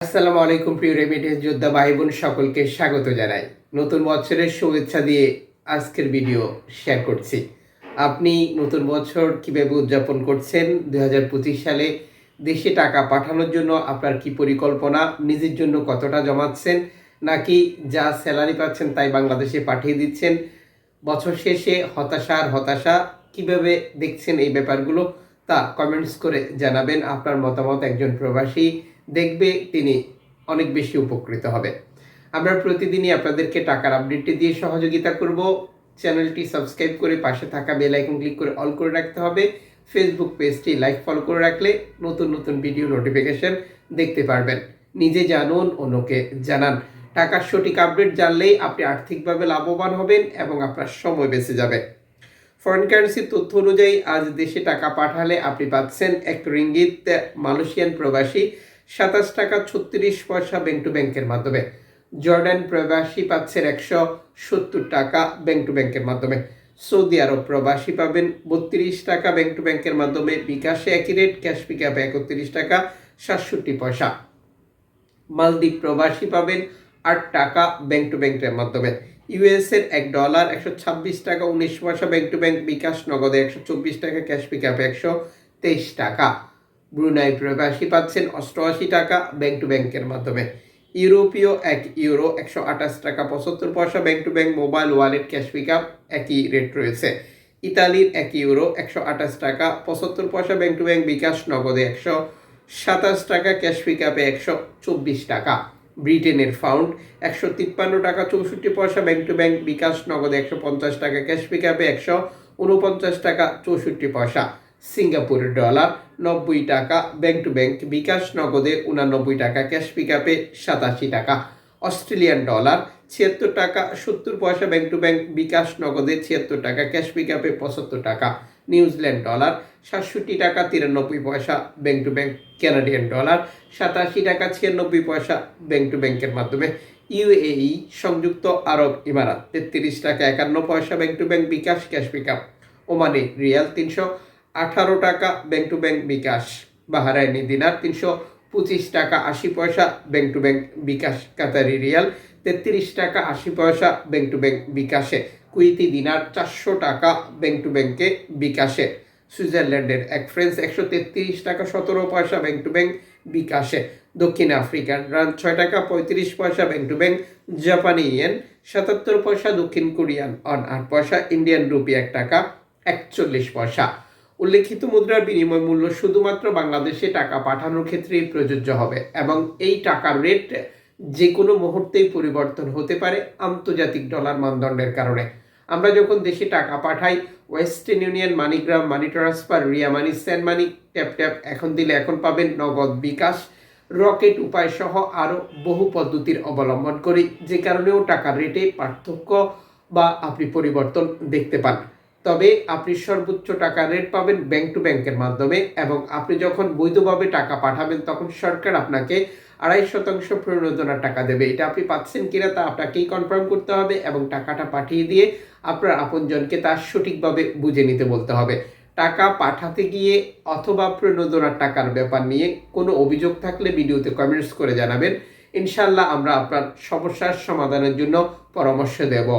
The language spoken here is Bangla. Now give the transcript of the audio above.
আসসালামু আলাইকুম প্রিয় রেমিটেন্স যোদ্ধা ভাই বোন সকলকে স্বাগত জানাই। নতুন বছরের শুভেচ্ছা দিয়ে আজকের ভিডিও শেয়ার করছি। আপনি নতুন বছর কিভাবে উদযাপন করছেন? 2025 সালে দেশে টাকা পাঠানোর জন্য আপনার কি পরিকল্পনা? নিজের জন্য কতটা জমাচ্ছেন? নাকি যা স্যালারি পাচ্ছেন তাই বাংলাদেশে পাঠিয়ে দিচ্ছেন? বছর শেষে হতাশা কিভাবে দেখছেন এই ব্যাপারগুলো? তা কমেন্টস করে জানাবেন। আপনার মতামত একজন প্রবাসী দেখবে, তিনি অনেক বেশি উপকৃত হবে। আমরা প্রতিদিনই আপনাদেরকে টাকার আপডেটটি দিয়ে সহযোগিতা করব। চ্যানেলটি সাবস্ক্রাইব করে পাশে থাকা বেল আইকন ক্লিক করে অল করে রাখতে হবে। ফেসবুক পেজটি লাইক ফলো করে রাখলে নতুন ভিডিও নোটিফিকেশন দেখতে পারবেন। নিজে জানুন, অন্যকে জানান। টাকার সঠিক আপডেট জানলেই আপনি আর্থিকভাবে লাভবান হবেন এবং আপনার সময় বেঁচে যাবে। ফরেন কারেন্সির তথ্য অনুযায়ী আজ দেশে টাকা পাঠালে আপনি পাচ্ছেন এক রিঙ্গিত মালয়েশিয়ান প্রবাসী 27 টাকা 36 পয়সা ব্যাংক টু ব্যাংকের মাধ্যমে। জর্ডান প্রবাসী পাচ্ছেন 170 টাকা ব্যাংক টু ব্যাংকের মাধ্যমে। সৌদি আরব প্রবাসী পাবেন 32 টাকা ব্যাংক টু ব্যাংকের মাধ্যমে। বিকাশে একই রেট, ক্যাশ পিকআপে 31 টাকা 67 পয়সা। মালদ্বীপ প্রবাসী পাবেন 8 টাকা ব্যাংক টু ব্যাংকের মাধ্যমে। ইউএস এর $1 126 টাকা 19 পয়সা ব্যাংক টু ব্যাংক। বিকাশ নগদে 124 টাকা, ক্যাশ পিকআপে 123 টাকা। ব্রুনাই প্রবাসী পাচ্ছেন 88 টাকা ব্যাংক টু ব্যাংকের মাধ্যমে। ইউরোপীয় €1 128 টাকা 75 পয়সা bank to bank. Mobile wallet, cash pickup একই রেট রয়েছে। ইতালির €1 128 টাকা 75 পয়সা ব্যাংক টু ব্যাংক। বিকাশ নগদে 127 টাকা, ক্যাশ পিকআপে 124 টাকা। ব্রিটেনের পাউন্ড 153 টাকা 64 পয়সা ব্যাংক টু ব্যাংক। বিকাশ নগদে 150 টাকা, ক্যাশ পিকআপে 149 টাকা 64 পয়সা। সিঙ্গাপুরের ডলার 90 টাকা ব্যাংক টু ব্যাংক। বিকাশ নগদে 89 টাকা, ক্যাশ পিকআপে 87 টাকা। অস্ট্রেলিয়ান ডলার 76 টাকা 70 পয়সা ব্যাংক টু ব্যাংক। বিকাশ নগদে 76 টাকা, ক্যাশ পিকআপে 75 টাকা। নিউজিল্যান্ড ডলার 67 টাকা 93 পয়সা bank to bank. Canadian dollar 87 টাকা 96 পয়সা ব্যাংক টু ব্যাংকের মাধ্যমে। ইউএই সংযুক্ত আরব ইমারাত 33 টাকা 51 পয়সা bank to bank. BKash, cash pickup. Omani riyal 318 টাকা bank to bank. BKash. Bahraini dinar 325 টাকা 80 পয়সা bank to bank. BKash. Qatari riyal 33 টাকা 80 পয়সা ব্যাংক টু ব্যাংক। বিকাশে। কুইতি দিনার 400 টাকা ব্যাংক টু ব্যাংকে। বিকাশে। সুইজারল্যান্ডের এক ফ্রেন্স 133 টাকা 17 পয়সা ব্যাংক টু ব্যাংক। বিকাশে। দক্ষিণ আফ্রিকান রান 6 টাকা 35 পয়সা ব্যাংক টু ব্যাংক। জাপানি ইয়েন 77 পয়সা। দক্ষিণ কোরিয়ান অন 8 পয়সা। ইন্ডিয়ান রুপি 1 টাকা 41 পয়সা। উল্লেখিত মুদ্রার বিনিময় মূল্য শুধুমাত্র বাংলাদেশে টাকা পাঠানোর ক্ষেত্রেই প্রযোজ্য হবে এবং এই টাকার রেট যে কোনো মুহূর্তেই পরিবর্তন হতে পারে আন্তর্জাতিক ডলার মানদণ্ডের কারণে। আমরা যখন দেশে টাকা পাঠাই, Western Union, MoneyGram, money transfer, Ria money, send money, tap এখন দিলে এখন পাবেন, নগদ, বিকাশ, রকেট উপায় সহ আরও বহু পদ্ধতির অবলম্বন করি, যে কারণেও টাকার রেটে পার্থক্য বা আপনি পরিবর্তন দেখতে পান। তবে আপনি সর্বোচ্চ টাকা রেট পাবেন ব্যাংক টু ব্যাংকের মাধ্যমে এবং আপনি যখন বৈধভাবে টাকা পাঠাবেন তখন সরকার আপনাকে 2.5% প্রণোদনার টাকা দেবে। এটা আপনি পাচ্ছেন কিনা তা আপনাকেই কনফার্ম করতে হবে এবং টাকাটা পাঠিয়ে দিয়ে আপনার আপনজনকে তা সঠিকভাবে বুঝে নিতে বলতে হবে। টাকা পাঠাতে গিয়ে অথবা প্রণোদনার টাকার ব্যাপার নিয়ে কোনো অভিযোগ থাকলে ভিডিওতে কমেন্টস করে জানাবেন। ইনশাল্লাহ আমরা আপনার সমস্যার সমাধানের জন্য পরামর্শ দেব।